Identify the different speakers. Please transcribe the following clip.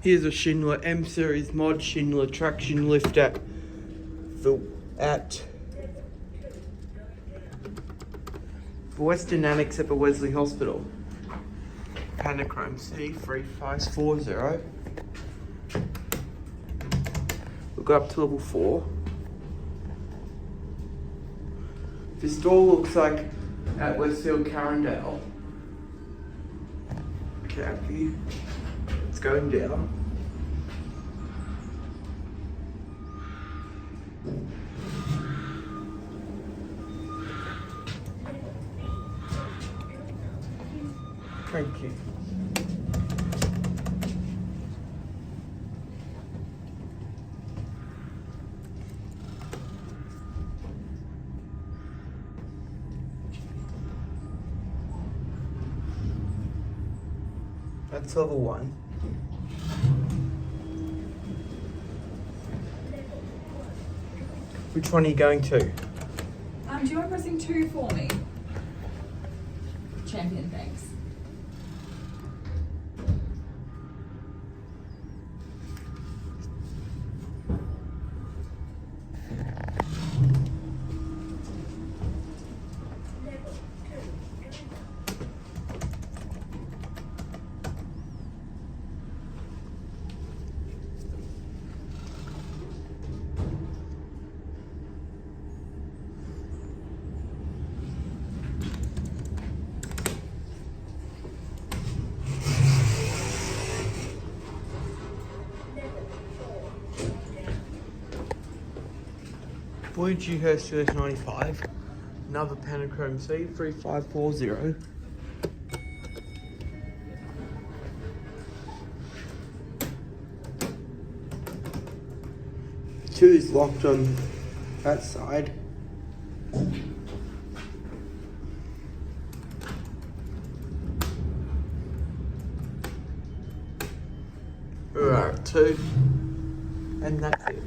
Speaker 1: Here's a Schindler M series mod Schindler traction lift at Western Annex at the Wesley Hospital. Panachrome C3540. We'll go up to level 4. This door looks like at Westfield Carindale. Okay, it's going down. Thank you. That's level 1. Which one are you going to?
Speaker 2: Do you mind pressing 2 for me? Champion, thanks.
Speaker 1: Blue Dewhurst US 95. Another Panachrome C3540. Two is locked on that side. Alright, 2. And that's it.